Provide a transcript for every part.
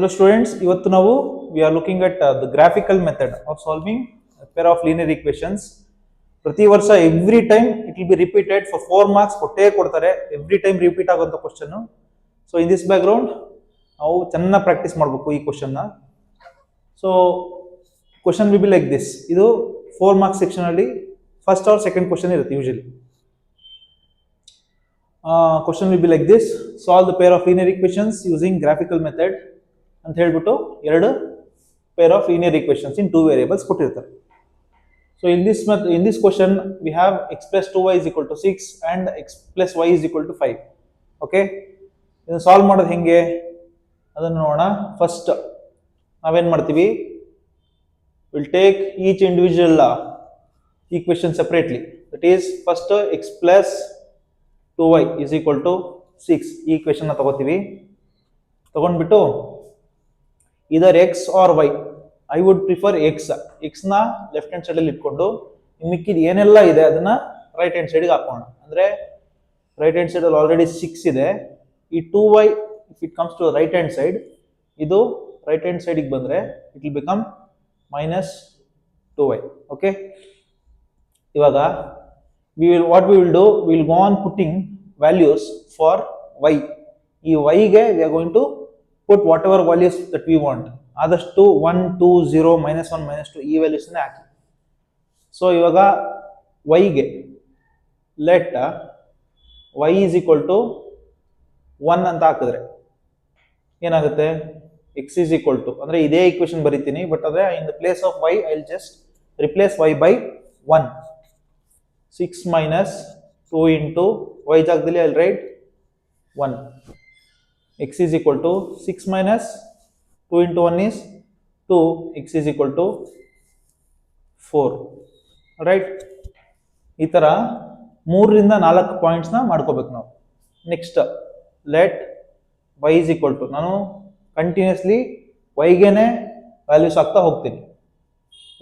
Hello students, ಇವತ್ತು ನಾವು we are looking at the graphical method of solving a pair of linear equations. ಪ್ರತಿ ವರ್ಷ every time it will be repeated for 4 marks ಕೊಟ್ಟೇ ಕೊಡ್ತಾರೆ. every time repeat ಆಗುವಂತ question. So in this background ನಾವು ಚೆನ್ನಾಗಿ practice ಮಾಡಬೇಕು ಈ question ನ. So question will be like this. ಇದು 4 marks section ಅಲ್ಲಿ first or second question ಇರುತ್ತೆ usually. Question will be like this. Solve the pair of linear equations using graphical method ಅಂತ ಹೇಳ್ಬಿಟ್ಟು ಎರಡು pair of linear equations in two variables ಕೊಟ್ಟಿರ್ತಾರೆ. So in this question we have x plus 2y is equal to 6 and x plus y is equal to 5. Okay, ಇದನ್ನು solve ಮಾಡೋದು ಹೆಂಗೆ ಅದನ್ನು ನೋಡೋಣ. First ನಾವೇನ್ ಮಾಡ್ತೀವಿ, we'll take each individual equation separately. That is first x plus 2y is equal to 6 ಈ equation ನ ತಗೋತೀವಿ. ತಗೊಂಡ್ಬಿಟ್ಟು either x or y, I would prefer x ನ ಲೆಫ್ಟ್ ಹ್ಯಾಂಡ್ ಸೈಡ್ ಅಲ್ಲಿ ಇಟ್ಕೊಂಡು ಮಿಕ್ಕಿದ ಏನೆಲ್ಲ ಇದೆ ಅದನ್ನ ರೈಟ್ ಹ್ಯಾಂಡ್ ಸೈಡ್ ಗೆ ಹಾಕೋಣ. ಅಂದ್ರೆ ರೈಟ್ ಹ್ಯಾಂಡ್ ಸೈಡ್ ಅಲ್ಲಿ ಆಲ್ರೆಡಿ 6 ಇದೆ. ಈ 2y if it comes to right hand side, ಇದು ರೈಟ್ ಹ್ಯಾಂಡ್ ಸೈಡ್ ಗೆ ಬಂದ್ರೆ it will become minus 2y. Okay, ಇವಾಗ what we will do, we will go on putting values for y. ಈ y ಗೆ we are going to put whatever values that we want. ಆದಷ್ಟು 1 2 0 -1 -2 ಈ values ನ ಹಾಕಿ. So ಇವಾಗ y ಗೆ let y is equal to 1 ಅಂತ ಹಾಕಿದ್ರೆ ಏನಾಗುತ್ತೆ, x is equal to ಅಂದ್ರೆ ಇದೇ ಈಕ್ವೇಶನ್ ಬರೀತೀನಿ, ಬಟ್ ಅದೇ in the place of y I will just replace y by 1. 6 minus 2 into y ಜಾಗದಲ್ಲಿ I will write 1. x is equal to 6 minus 2 into 1 is 2. x is equal to 4. Right? ಈ ತರ 3 ರಿಂದ 4 points ನ ಮಾಡ್ಕೋಬೇಕು ನಾವು. Next let y is equal to, ನಾನು continuously y ಗೆನೆ values ಹಾಕ್ತಾ ಹೋಗ್ತೀನಿ.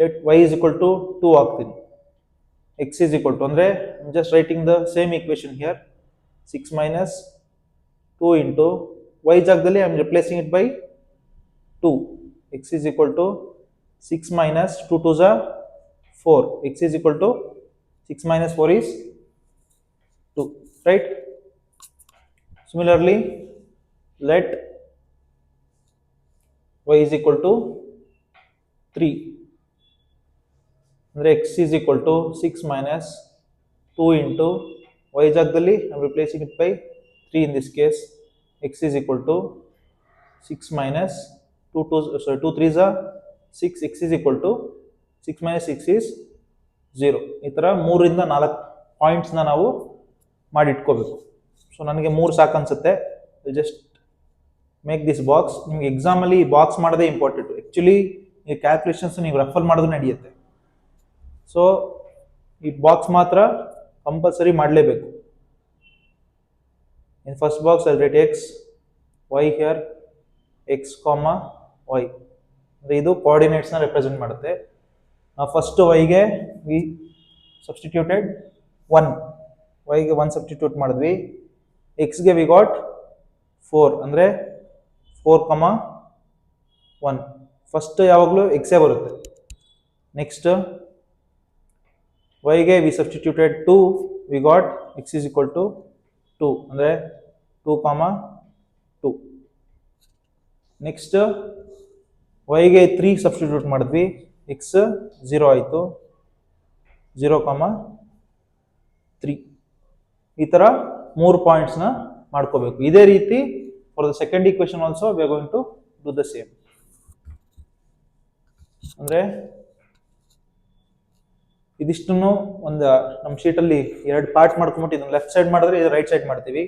Let y is equal to 2 ಹಾಕ್ತೀನಿ. x is equal to ಅಂದ್ರೆ I am just writing the same equation here. 6 minus 2 into y ಜಾಗದಲ್ಲಿ I am replacing it by 2. x is equal to 6 minus 2 2s are 4. x is equal to 6 minus 4 is 2. Right? Similarly, let y is equal to 3. ಅಂದ್ರೆ x is equal to 6 minus 2 into y ಜಾಗದಲ್ಲಿ I am replacing it by 3 in this case. x is equal to 6 minus 2 3s are 6. x is equal to 6 minus 6 is 0. ಈ ತರ 3 ರಿಂದ 4 points ನ ನಾವು ಮಾಡಿ ಇಟ್ಕೋಬೇಕು. So ನನಗೆ 3 ಸಾಕು ಅನ್ಸುತ್ತೆ. Just make this box. ನಿಮ್ಗೆ ಎಕ್ಸಾಮ್ ಅಲ್ಲಿ ಬಾಕ್ಸ್ ಮಾಡೋದೇ ಇಂಪಾರ್ಟೆಂಟ್. ಆಕ್ಚುಲಿ ಈ ಕ್ಯಾಲ್ಕುಲೇಷನ್ಸ್ ನೀವು ರೆಫರ್ ಮಾಡೋದು ನಡೆಯುತ್ತೆ. ಸೊ ಈ ಬಾಕ್ಸ್ ಮಾತ್ರ ಕಂಪಲ್ಸರಿ ಮಾಡಲೇಬೇಕು. In first box I'll write x, y here, x, y. ಅಂದ್ರೆ ಇದು ಕೋಆರ್ಡಿನೇಟ್ಸ್ ನ ರೆಪ್ರೆಸೆಂಟ್ ಮಾಡುತ್ತೆ. ನಾವು ಫಸ್ಟ್ y ಗೆ we substituted 1. y ಗೆ 1 ಸಬ್ಸ್ಟಿಟ್ಯೂಟ್ ಮಾಡಿದ್ವಿ. x ಗೆ we got 4 ಅಂದ್ರೆ 4, 1. ಫಸ್ಟ್ ಯಾವಾಗಲೂ x ಏ ಬರುತ್ತೆ. ನೆಕ್ಸ್ಟ್ y ಗೆ we substituted 2, we got x is equal to 2 ಅಂದ್ರೆ 2, 2. ನೆಕ್ಸ್ಟ್ y ಗೆ 3 ಸಬ್ಸ್ಟಿಟ್ಯೂಟ್ ಮಾಡಿದ್ವಿ. x 0 ಆಯಿತು. 0, 3. ಈ ತರ 3 ಪಾಯಿಂಟ್ಸ್ ನ ಮಾಡ್ಕೋಬೇಕು. ಇದೇ ರೀತಿ for the second equation also we are going to do the same. ಅಂದ್ರೆ ಇದಿಷ್ಟನ್ನು ಒಂದು ನಮ್ಮ ಶೀಟ್ ಅಲ್ಲಿ ಎರಡು ಪಾರ್ಟ್ ಮಾಡ್ಕೊಂಡ್ಬಿಟ್ಟು ಇದನ್ನ ಲೆಫ್ಟ್ ಸೈಡ್ ಮಾಡಿದ್ರೆ ಇದು ರೈಟ್ ಸೈಡ್ ಮಾಡ್ತೀವಿ.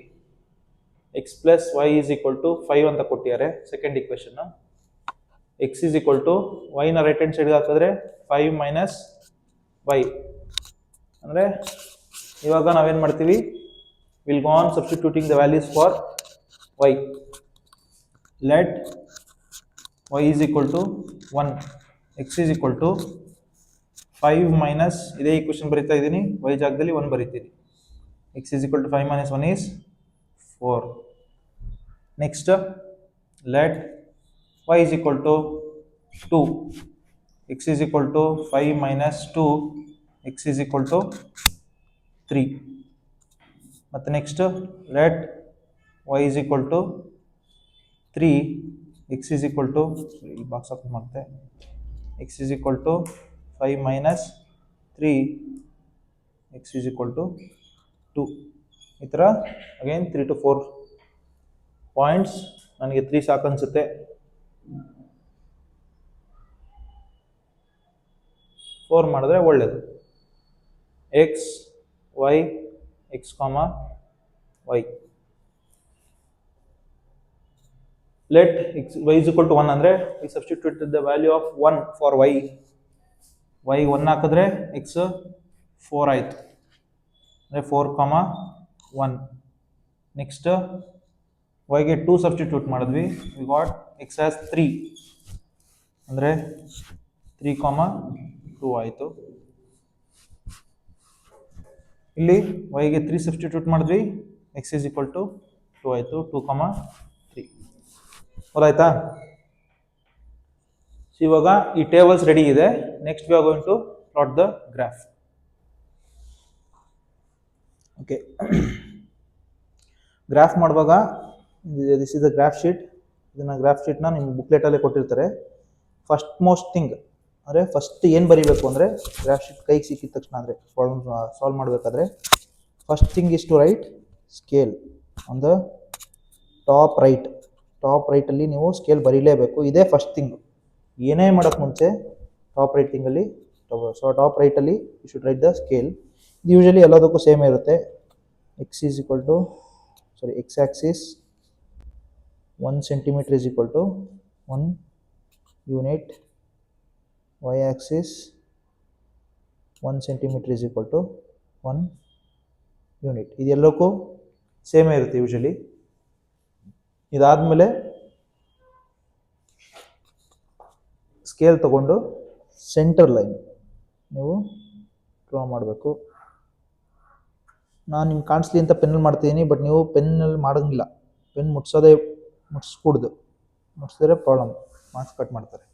x plus y is equal to 5 ಅಂತ ಕೊಟ್ಟಿದ್ದಾರೆ second equation. x is equal to y ನ ರೈಟ್ ಹ್ಯಾಂಡ್ ಸೈಡ್ ಹಾಕಿದ್ರೆ 5 minus y. ಅಂದ್ರೆ ಇವಾಗ ನಾವೇನ್ ಮಾಡ್ತೀವಿ, will go on substituting the values for y. Let y is equal to 1, x is equal to 5 minus ಇದೇ equation ಬರೀತಾ ಇದ್ದೀನಿ, y ಜಾಗದಲ್ಲಿ 1 ಬರೀತೀನಿ. x is equal to 5 minus 1 is 4. Next let y is equal to 2, x is equal to 5 minus 2, x is equal to 3. ಮತ್ತು next let y is equal to 3, x is equal to ಈ box ಹಾಕಿ ಮತ್ತೆ x is equal to 5 minus 3, x is equal to 2. ಈ ಥರ again 3 to 4 points. ನನಗೆ 3 ಸಾಕು ಅನಿಸುತ್ತೆ. Four ಮಾಡಿದ್ರೆ ಒಳ್ಳೆಯದು. X y x comma y. Let x y is equal to 1 ಅಂದರೆ we substitute the value of 1 for y. Y 1 ಹಾಕಿದ್ರೆ x 4 ಆಯಿತು, ಅಂದರೆ 4, 1. ನೆಕ್ಸ್ಟ್ ವೈಗೆ 2 ಸಬ್ಸ್ಟಿಟ್ಯೂಟ್ ಮಾಡಿದ್ವಿ, ವಿ ಗಾಟ್ ಎಕ್ಸ್ ಆಸ್ 3, ಅಂದರೆ 3, 2 ಆಯಿತು. ಇಲ್ಲಿ ವೈಗೆ 3 ಸಬ್ಸ್ಟಿಟ್ಯೂಟ್ ಮಾಡಿದ್ವಿ, ಎಕ್ಸ್ ಇಸ್ ಈಕ್ವಲ್ ಟು 2 ಆಯಿತು, 2, 3. ಗೊತ್ತಾಯ್ತಾ? ಸೊ ಇವಾಗ ಈ ಟೇಬಲ್ಸ್ ರೆಡಿ ಇದೆ. Next V are going to plot the graph. Okay, graph ಮಾಡುವಾಗ this is the graph sheet. ಇದನ್ನು ಗ್ರಾಫ್ ಶೀಟ್ನ ನಿಮ್ಮ ಬುಕ್ಲೆಟಲ್ಲೇ ಕೊಟ್ಟಿರ್ತಾರೆ. ಫಸ್ಟ್ ಮೋಸ್ಟ್ ಥಿಂಗ್ ಅಂದರೆ ಫಸ್ಟ್ ಏನು ಬರೀಬೇಕು ಅಂದರೆ ಗ್ರಾಫ್ ಶೀಟ್ ಕೈಗೆ ಸಿಕ್ಕಿದ ತಕ್ಷಣ ಅಂದರೆ ಸಾಲ್ವ್ ಮಾಡಬೇಕಾದ್ರೆ first thing is to write scale on the top right. Top ರೈಟಲ್ಲಿ ನೀವು ಸ್ಕೇಲ್ ಬರೀಲೇಬೇಕು. ಇದೇ ಫಸ್ಟ್ ಥಿಂಗ್. ಏನೇ ಮಾಡೋಕ್ಕೆ ಮುಂಚೆ ಟಾಪ್ ರೈಟ್ ಥಿಂಗಲ್ಲಿ ಟಾಪ್ ರೈಟಲ್ಲಿ you should write the scale. Usually ಎಲ್ಲದಕ್ಕೂ ಸೇಮ್ ಇರುತ್ತೆ. X is equal to x axis 1 centimeter is equal to 1 unit, y axis 1 centimeter is equal to 1 unit. ಇದೆಲ್ಲಕ್ಕೂ ಸೇಮೇ ಇರುತ್ತೆ ಯೂಶಲಿ. ಇದಾದಮೇಲೆ scale ತಗೊಂಡು ಸೆಂಟರ್ ಲೈನ್ ನೀವು draw ಮಾಡಬೇಕು. ನಾನು ನಿಮ್ಗೆ ಕಾಣಿಸ್ಲಿ ಅಂತ ಪೆನ್ನಲ್ಲಿ ಮಾಡ್ತಿದ್ದೀನಿ, ಬಟ್ ನೀವು ಪೆನ್ನಲ್ಲಿ ಮಾಡೋಂಗಿಲ್ಲ. ಪೆನ್ ಮುಟ್ಸ್ಕೂಡ್ದು, ಮುಟ್ಸಿದ್ರೆ ಪ್ರಾಬ್ಲಮ್, ಮಾರ್ಕ್ಸ್ ಕಟ್ ಮಾಡ್ತಾರೆ.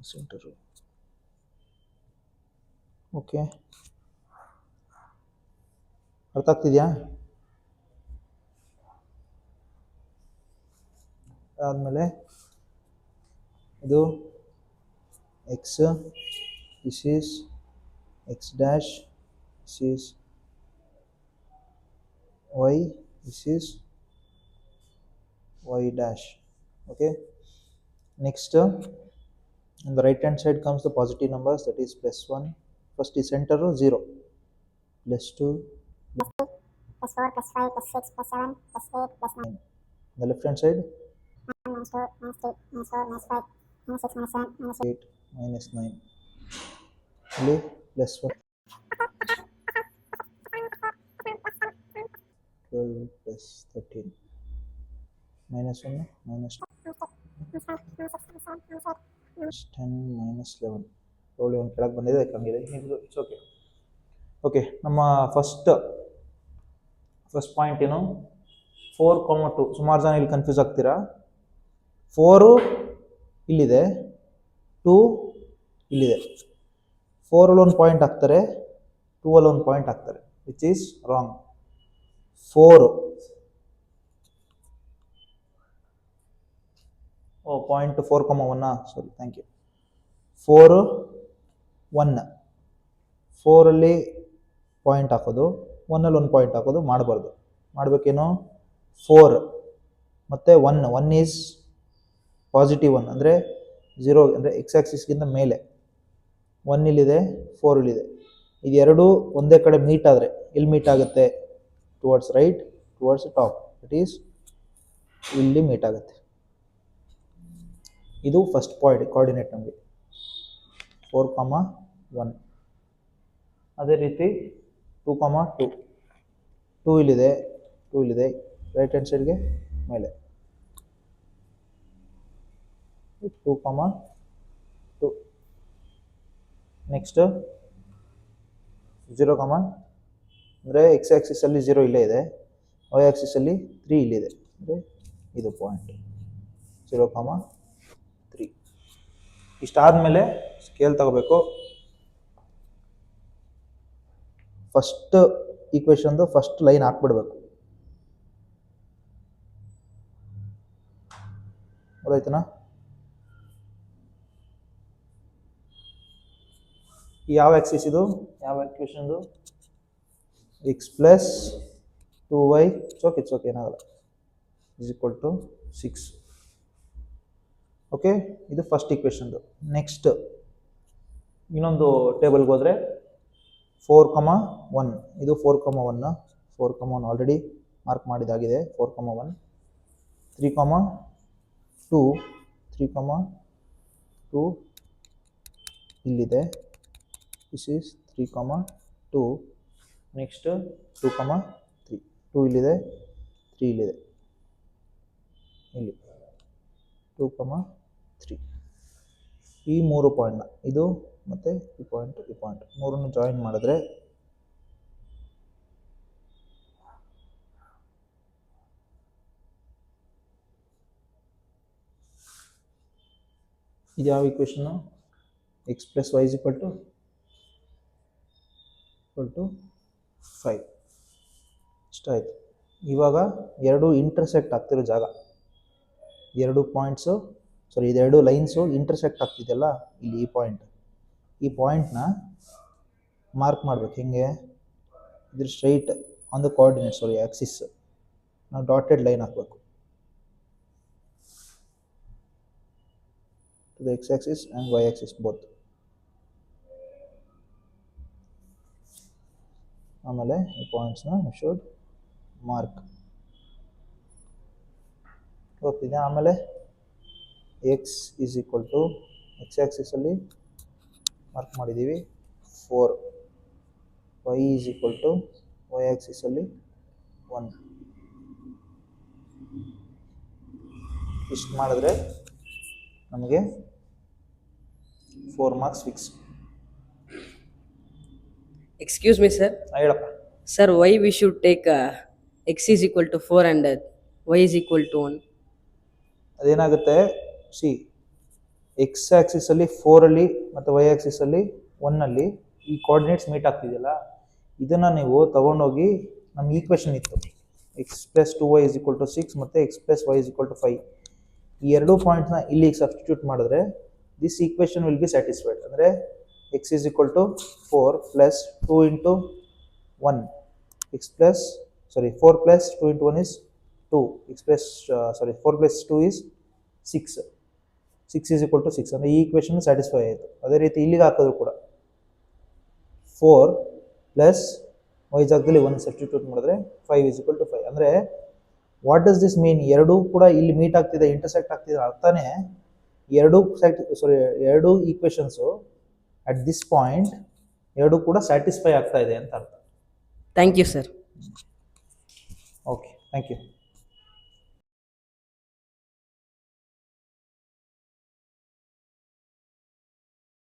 ಸೆಂಟರು ಓಕೆ, ಅರ್ಥ ಆಗ್ತಿದೆಯಾ? ಆದಮೇಲೆ ಇದು x, this is x dash, this is y, this is y dash. Okay, next on the right hand side comes the positive numbers, that is +1. first is center 0, +2, +4, +5, +6, +7, +8, +9. the left hand side -2, -3, -4, -5, -6, -7, -8, -9. ಇಲ್ಲಿ +1, 12 + 13, -1, -2, -10, -11. probably ಒಂದು ಕೆಳಗೆ ಬಂದಿದೆ, ಕಮ್ಮಿದೆ, it's okay. Okay, ನಮ್ಮ first point ಏನು? 4, 2. ಸುಮಾರು ಜನ ಇಲ್ಲಿ confuse ಆಗ್ತೀರಾ. 4 ಇಲ್ಲಿದೆ, 2 ಇಲ್ಲಿದೆ. 4 ಒಂದು ಪಾಯಿಂಟ್ ಹಾಕ್ತಾರೆ, 2 ಒಂದು ಪಾಯಿಂಟ್ ಹಾಕ್ತಾರೆ, which is wrong. 4 point 4, 1. Sorry, thank you. 4, 1. 4ಅಲ್ಲಿ ಪಾಯಿಂಟ್ ಹಾಕೋದು, 1ಅಲ್ಲಿ ಒಂದು ಪಾಯಿಂಟ್ ಹಾಕೋದು ಮಾಡಬಾರ್ದು. ಮಾಡಬೇಕೇನು? 4 ಮತ್ತು 1 ಈಸ್ ಪಾಸಿಟಿವ್ 1, ಅಂದರೆ 0, ಅಂದರೆ ಎಕ್ಸ್ ಆಕ್ಸಿಸ್ಗಿಂತ ಮೇಲೆ. 1 ಇಲ್ಲಿದೆ, 4 ಇಲ್ಲಿದೆ. ಇದೆರಡು ಒಂದೇ ಕಡೆ ಮೀಟ್ ಆದರೆ ಇಲ್ಲಿ ಮೀಟ್ ಆಗುತ್ತೆ? Towards right, towards top, it is ಇಲ್ಲಿ ಮೀಟ್ ಆಗುತ್ತೆ. ಇದು ಫಸ್ಟ್ ಕೋಆರ್ಡಿನೇಟ್ ನಮಗೆ 4, 1. ಅದೇ ರೀತಿ 2, 2. 2 ಇಲ್ಲಿದೆ, 2 ಇಲ್ಲಿದೆ, ರೈಟ್ ಹ್ಯಾಂಡ್ ಸೈಡ್ಗೆ ಮೇಲೆ. 2, 2. ನೆಕ್ಸ್ಟ್ 0, ಅಂದರೆ ಎಕ್ಸ್ ಆಕ್ಸಿಸಲ್ಲಿ 0 ಇಲ್ಲೇ ಇದೆ, ವೈ ಆಕ್ಸಿಸಲ್ಲಿ 3 ಇಲ್ಲಿದೆ, ಅಂದರೆ ಇದು ಪಾಯಿಂಟ್. 0,3. ಇಷ್ಟಾದಮೇಲೆ ಸ್ಕೇಲ್ ತಗೋಬೇಕು. ಫಸ್ಟ್ ಈಕ್ವೇಷನ್ದು ಫಸ್ಟ್ ಲೈನ್ ಹಾಕ್ಬಿಡ್ಬೇಕು. ಗೊತ್ತಾಯ್ತನಾ? ಯಾವ ಆಕ್ಸಿಸ್ ಇದು? ಯಾವ ಈಕ್ವೇಷನ್ದು? x plus 2y, it's okay, ಏನಾಗಲ್ಲ, is equal to 6. ಓಕೆ, ಇದು ಫಸ್ಟ್ ಈಕ್ವೇಷನ್ದು. ನೆಕ್ಸ್ಟ್ ಇನ್ನೊಂದು ಟೇಬಲ್ಗೆ ಹೋದರೆ 4,1, ಇದು 4,1 ಆಲ್ರೆಡಿ ಮಾರ್ಕ್ ಮಾಡಿದಾಗಿದೆ. 4,1, 3,2 ಇಲ್ಲಿದೆ. This is 3,2. ನೆಕ್ಸ್ಟ್ 2,3, 2 ಇಲ್ಲಿದೆ, 3 ಇಲ್ಲಿದೆ, ಇಲ್ಲಿ 2,3. ಈ 3 ಪಾಯಿಂಟ್ನ, ಇದು ಮತ್ತು ಈ ಪಾಯಿಂಟ್ ಮೂರನ್ನು ಜಾಯಿನ್ ಮಾಡಿದ್ರೆ ಇದು ಯಾವ ಈಕ್ವೇಷನ್ನು? x plus y is equal to 5. ಇಷ್ಟ ಆಯಿತು. ಇವಾಗ ಎರಡು ಇಂಟರ್ಸೆಕ್ಟ್ ಆಗ್ತಿರೋ ಜಾಗ, ಎರಡು ಪಾಯಿಂಟ್ಸು, ಇದೆರಡು ಲೈನ್ಸು ಇಂಟರ್ಸೆಕ್ಟ್ ಆಗ್ತಿದೆಯಲ್ಲ ಇಲ್ಲಿ, ಈ ಪಾಯಿಂಟ್ನ ಮಾರ್ಕ್ ಮಾಡ್ಬೇಕು. ಹೆಂಗೆ? ಇದ್ರ straight on the coordinate, axis ನಾವು ಡಾಟೆಡ್ ಲೈನ್ ಹಾಕಬೇಕು to the x axis and y axis both. ಆಮೇಲೆ ಈ ಪಾಯಿಂಟ್ಸ್ನ ಶುಡ್ ಮಾರ್ಕ್ ಗೊತ್ತಿದೆ. ಆಮೇಲೆ x is equal to x ಆ್ಯಕ್ಸಿಸಲ್ಲಿ ಮಾರ್ಕ್ ಮಾಡಿದ್ದೀವಿ 4, y is equal to y ಆ್ಯಕ್ಸಿಸಲ್ಲಿ 1. ಇಷ್ಟು ಮಾಡಿದ್ರೆ ನಮಗೆ 4 marks fix. Excuse me, sir. ಹೇಳಪ್ಪ. Sir, why we should take x is equal to 4 and y is equal to 1? ಅದೇನಾಗುತ್ತೆ, ಎಕ್ಸ್ ಆ್ಯಕ್ಸಿಸಲ್ಲಿ 4ಅಲ್ಲಿ ಮತ್ತು Y ಆ್ಯಕ್ಸಿಸಲ್ಲಿ 1ಅಲ್ಲಿ ಈ ಕೋಆರ್ಡಿನೇಟ್ಸ್ ಮೀಟ್ ಆಗ್ತಿದೆಯಲ್ಲ, ಇದನ್ನು ನೀವು ತೊಗೊಂಡೋಗಿ ನಮ್ಮ ಈಕ್ವೇಷನ್ ಇತ್ತು x plus 2y is equal to 6 ಮತ್ತು x plus y is equal to 5, ಈ ಎರಡೂ ಪಾಯಿಂಟ್ಸ್ನ ಇಲ್ಲಿಗೆ ಸಬ್ಸ್ಟಿಟ್ಯೂಟ್ ಮಾಡಿದ್ರೆ this equation will be satisfied. ಅಂದರೆ x is equal to 4 plus 2 into 1, 4 plus 2 into 1 is 2, 4 plus 2 is 6 is equal to 6. ಅಂದರೆ ಈ equation satisfy ಆಯಿತು. ಅದೇ ರೀತಿ ಇಲ್ಲಿಗೆ ಹಾಕಿದ್ರು ಕೂಡ 4 ಪ್ಲಸ್ ವೈ ಜಾಗದಲ್ಲಿ 1 ಸಬ್ಸ್ಟಿಟ್ಯೂಟ್ ಮಾಡಿದ್ರೆ 5 is equal to 5. ಅಂದರೆ ವಾಟ್ ಡಸ್ ದಿಸ್ ಮೀನ್? ಎರಡೂ ಕೂಡ ಇಲ್ಲಿ ಮೀಟ್ ಆಗ್ತಿದೆ, ಇಂಟರ್ಸೆಕ್ಟ್ ಆಗ್ತಿದೆ, ಅರ್ಥನೇ ಎರಡು ಈಕ್ವೇಷನ್ಸು ಅಟ್ ದಿಸ್ ಪಾಯಿಂಟ್ ಎರಡೂ ಕೂಡ ಸ್ಯಾಟಿಸ್ಫೈ ಆಗ್ತಾ ಇದೆ ಅಂತ ಅರ್ಥ. Thank you, sir. Okay, thank you.